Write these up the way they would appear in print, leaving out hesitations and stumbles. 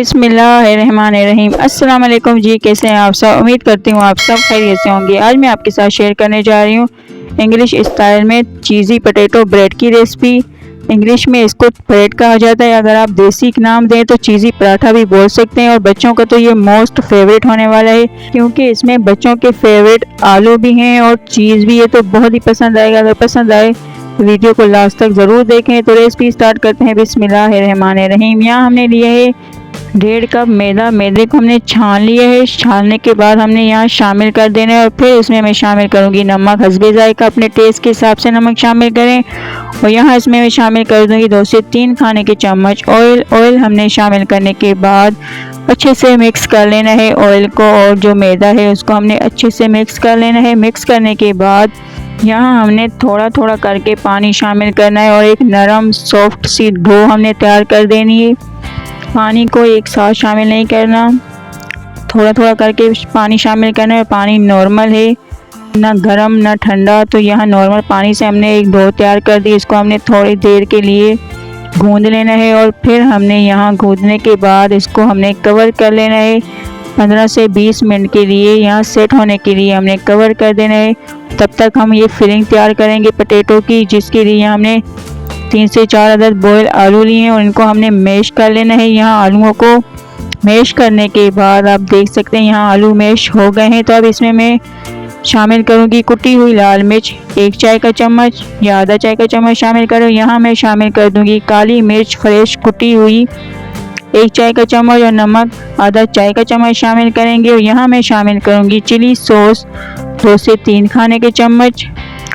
बिस्मिल्लाहिर्रहमानिर्रहीम। अस्सलाम वालेकुम जी, कैसे हैं आप सब। उम्मीद करती हूँ आप सब खैरियत से होंगे। आज मैं आपके साथ शेयर करने जा रही हूँ इंग्लिश स्टाइल में चीज़ी पोटैटो ब्रेड की रेसिपी। इंग्लिश में इसको ब्रेड कहा जाता है, अगर आप देसी नाम दें तो चीज़ी पराठा भी बोल सकते हैं। और बच्चों का तो ये मोस्ट फेवरेट होने वाला है, क्योंकि इसमें बच्चों के फेवरेट आलू भी हैं और चीज़ भी है, तो बहुत ही पसंद आएगा। अगर पसंद आए वीडियो को लास्ट तक ज़रूर देखें। तो रेसिपी स्टार्ट करते हैं। बिस्मिल्लाहिर्रहमानिर्रहीम। यहाँ हमने लिए है 1.5 कप मैदा। मैदे को हमने छान लिया है। छानने के बाद हमने यहाँ शामिल कर देना है, और फिर इसमें मैं शामिल करूँगी नमक। हस्बे जायका, अपने टेस्ट के हिसाब से नमक शामिल करें। और यहाँ इसमें मैं शामिल कर दूँगी 2 से 3 खाने के चम्मच ऑयल। ऑयल हमने शामिल करने के बाद अच्छे से मिक्स कर लेना है ऑयल को, और जो मैदा है उसको हमने अच्छे से मिक्स कर लेना है। मिक्स करने के बाद यहाँ हमने थोड़ा थोड़ा करके पानी शामिल करना है, और एक नरम सॉफ्ट सी डो हमने तैयार कर देनी है। पानी को एक साथ शामिल नहीं करना, थोड़ा थोड़ा करके पानी शामिल करना है। पानी नॉर्मल है, ना गर्म ना ठंडा, तो यहाँ नॉर्मल पानी से हमने एक डो तैयार कर दी। इसको हमने थोड़ी देर के लिए गूंद लेना है, और फिर हमने यहाँ गूंदने के बाद इसको हमने कवर कर लेना है 15 से 20 मिनट के लिए। यहाँ सेट होने के लिए हमने कवर कर देना है। तब तक हम ये फिलिंग तैयार करेंगे पोटैटो की, जिसके लिए हमने 3 से 4 अदद बॉयल आलू लिए हैं, और इनको हमने मैश कर लेना है। यहाँ आलूओं को मैश करने के बाद आप देख सकते हैं यहाँ आलू मैश हो गए हैं। तो अब इसमें मैं शामिल करूँगी कुटी हुई लाल मिर्च 1 चाय का चम्मच या आधा चाय का चम्मच शामिल करो। यहाँ मैं शामिल कर दूँगी काली मिर्च फ्रेश कुटी हुई 1 चाय का चम्मच, और नमक आधा चाय का चम्मच शामिल करेंगे। और यहाँ मैं शामिल करूँगी चिली सॉस 2 से 3 खाने के चम्मच,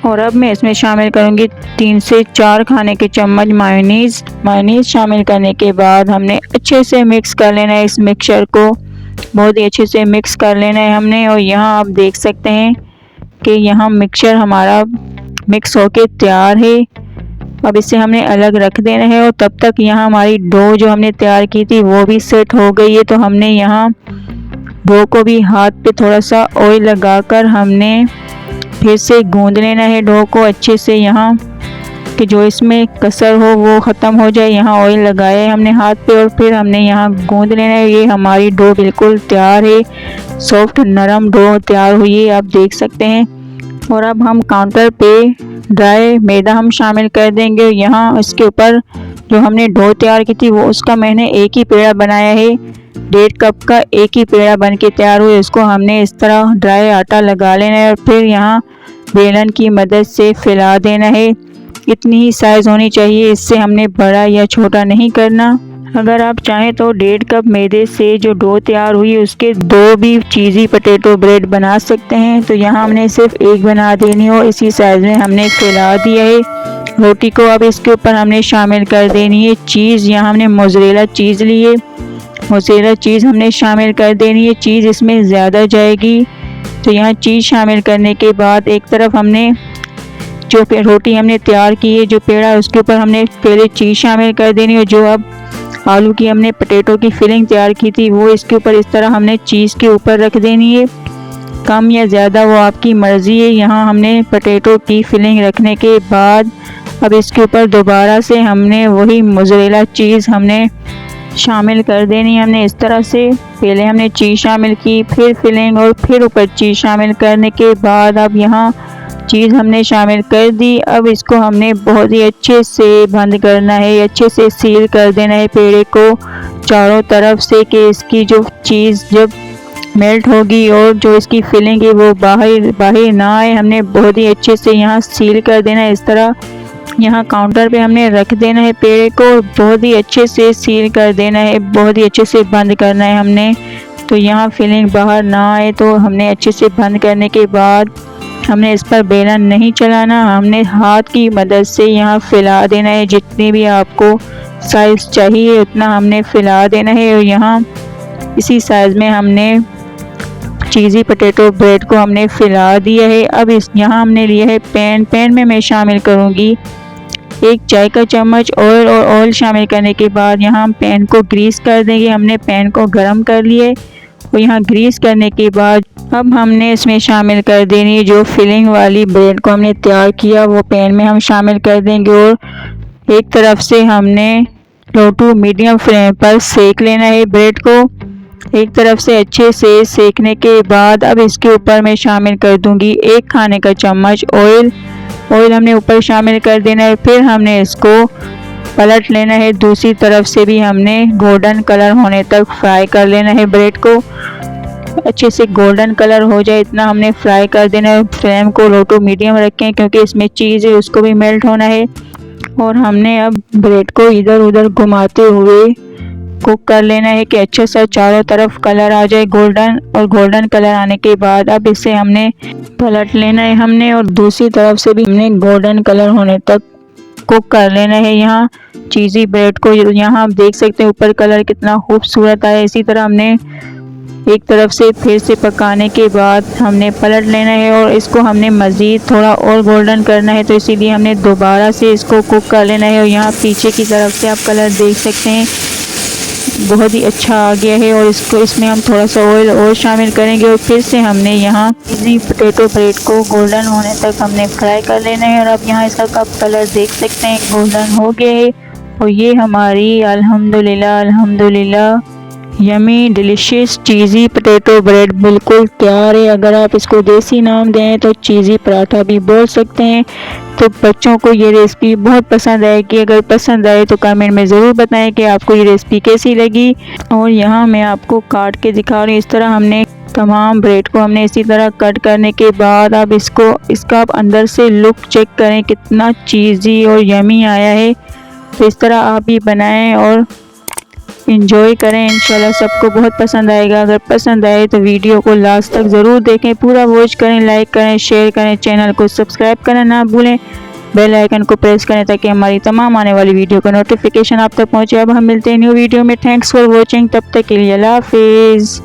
और अब मैं इसमें शामिल करूँगी 3 से 4 खाने के चम्मच मायोनीज़ शामिल करने के बाद हमने अच्छे से मिक्स कर लेना है। इस मिक्सचर को बहुत ही अच्छे से मिक्स कर लेना है हमने। और यहाँ आप देख सकते हैं कि यहाँ मिक्सचर हमारा मिक्स होके तैयार है। अब इसे हमने अलग रख देना है, और तब तक यहाँ हमारी डो जो हमने तैयार की थी वो भी सेट हो गई है। तो हमने यहाँ डो को भी हाथ पे थोड़ा सा ऑयल लगाकर हमने फिर से गूंद लेना है डो को अच्छे से, यहाँ कि जो इसमें कसर हो वो ख़त्म हो जाए। यहाँ ऑयल लगाया है हमने हाथ पे, और फिर हमने यहाँ गूंद लेना है। ये हमारी डो बिल्कुल तैयार है, सॉफ्ट नरम डो तैयार हुई है, आप देख सकते हैं। और अब हम काउंटर पे ड्राई मैदा हम शामिल कर देंगे। यहाँ इसके ऊपर जो हमने डो तैयार की थी वो उसका मैंने एक ही पेड़ा बनाया है। 1.5 कप का एक ही पेड़ा बन के तैयार हुआ। इसको हमने इस तरह ड्राई आटा लगा लेना है, और फिर यहाँ बेलन की मदद से फैला देना है। इतनी ही साइज़ होनी चाहिए, इससे हमने बड़ा या छोटा नहीं करना। अगर आप चाहें तो 1.5 कप मैदे से जो डो तैयार हुई है उसके 2 भी चीज़ी पोटैटो ब्रेड बना सकते हैं। तो यहाँ हमने सिर्फ एक बना देनी हो, इसी साइज़ में हमने फैला दिया है रोटी को। अब इसके ऊपर हमने शामिल कर देनी है चीज़। यहाँ हमने मोज़रेला चीज़ ली है, मोज़रेला चीज़ हमने शामिल कर देनी है। चीज़ इसमें ज़्यादा जाएगी, तो यहाँ चीज़ शामिल करने के बाद एक तरफ हमने जो रोटी हमने तैयार की है, जो पेड़ा है, उसके ऊपर हमने पहले चीज़ शामिल कर देनी है। जो अब आलू की हमने पोटैटो की फिलिंग तैयार की थी वो इसके ऊपर इस तरह हमने चीज़ के ऊपर रख देनी है। कम या ज़्यादा वो आपकी मर्ज़ी है। यहाँ हमने पोटैटो की फिलिंग रखने के बाद अब इसके ऊपर दोबारा से हमने वही मोज़रेला चीज़ हमने शामिल कर देनी है। हमने इस तरह से पहले हमने चीज़ शामिल की, फिर फिलिंग, और फिर ऊपर चीज़ शामिल करने के बाद अब यहाँ चीज़ हमने शामिल कर दी। अब इसको हमने बहुत ही अच्छे से बंद करना है, अच्छे से सील कर देना है पेड़े को चारों तरफ से, कि इसकी जो चीज़ जब मेल्ट होगी और जो इसकी फिलिंग है वो बाहर ना आए। हमने बहुत ही अच्छे से यहाँ सील कर देना है। इस तरह यहाँ काउंटर पे हमने रख देना है पेड़े को, बहुत ही अच्छे से सील कर देना है, बहुत ही अच्छे से बंद करना है हमने। तो यहाँ फिलिंग बाहर ना आए, तो हमने अच्छे से बंद करने के बाद हमने इस पर बेलन नहीं चलाना, हमने हाथ की मदद से यहाँ फैला देना है। जितनी भी आपको साइज़ चाहिए उतना हमने फैला देना है। और यहाँ इसी साइज़ में हमने चीज़ी पोटैटो ब्रेड को हमने फैला दिया है। अब यहाँ हमने लिया है पैन में मैं शामिल करूँगी 1 चाय का चम्मच ऑयल, और ऑयल शामिल करने के बाद यहाँ हम पैन को ग्रीस कर देंगे। हमने पैन को गर्म कर लिए, और यहाँ ग्रीस करने के बाद अब हमने इसमें शामिल कर देनी है जो फिलिंग वाली ब्रेड को हमने तैयार किया, वो पैन में हम शामिल कर देंगे। और एक तरफ से हमने लो टू मीडियम फ्लेम पर सेक लेना है ब्रेड को। एक तरफ से अच्छे से सेकने के बाद अब इसके ऊपर मैं शामिल कर दूंगी 1 खाने का चम्मच ऑयल। ऑयल हमने ऊपर शामिल कर देना है। फिर हमने इसको पलट लेना है। दूसरी तरफ से भी हमने गोल्डन कलर होने तक फ्राई कर लेना है ब्रेड को। अच्छे से गोल्डन कलर हो जाए इतना हमने फ्राई कर देना है। फ्लेम को लो टू मीडियम रखें क्योंकि इसमें चीज़ है उसको भी मेल्ट होना है। और हमने अब ब्रेड को इधर उधर घुमाते हुए कुक कर लेना है कि अच्छा सा चारों तरफ कलर आ जाए गोल्डन। और गोल्डन कलर आने के बाद अब इसे हमने पलट लेना है हमने, और दूसरी तरफ से भी हमने गोल्डन कलर होने तक कुक कर लेना है यहाँ चीज़ी ब्रेड को। यहाँ आप देख सकते हैं ऊपर कलर कितना खूबसूरत आया। इसी तरह हमने एक तरफ से फिर से पकाने के बाद हमने पलट लेना है और इसको हमने मज़ीद थोड़ा और गोल्डन करना है, तो इसीलिए हमने दोबारा से इसको कुक कर लेना है। और यहाँ पीछे की तरफ से आप कलर देख सकते हैं बहुत ही अच्छा आ गया है। और इसमें हम थोड़ा सा ऑयल और शामिल करेंगे और फिर से हमने यहाँ चीज़ी पोटैटो ब्रेड को गोल्डन होने तक हमने फ्राई कर लेना है। और अब यहाँ इसका कप कलर देख सकते हैं गोल्डन हो गया है। और ये हमारी अल्हम्दुलिल्लाह यमी डिलीशियस चीज़ी पोटैटो ब्रेड बिल्कुल तैयार है। अगर आप इसको देसी नाम दें तो चीज़ी पराठा भी बोल सकते हैं। तो बच्चों को ये रेसिपी बहुत पसंद आएगी। अगर पसंद आए तो कमेंट में ज़रूर बताएं कि आपको ये रेसिपी कैसी लगी। और यहाँ मैं आपको काट के दिखा रही हूँ। इस तरह हमने तमाम ब्रेड को हमने इसी तरह कट करने के बाद अब इसका आप अंदर से लुक चेक करें कितना चीज़ी और यमी आया है। तो इस तरह आप भी बनाएं और इंजॉय करें। इंशाल्लाह सबको बहुत पसंद आएगा। अगर पसंद आए तो वीडियो को लास्ट तक ज़रूर देखें, पूरा वॉच करें, लाइक करें, शेयर करें, चैनल को सब्सक्राइब करना ना भूलें, बेल आइकन को प्रेस करें ताकि हमारी तमाम आने वाली वीडियो का नोटिफिकेशन आप तक पहुंचे। अब हम मिलते हैं न्यू वीडियो में। Thanks for watching. तब तक के लिए अल्लाह हाफिज़।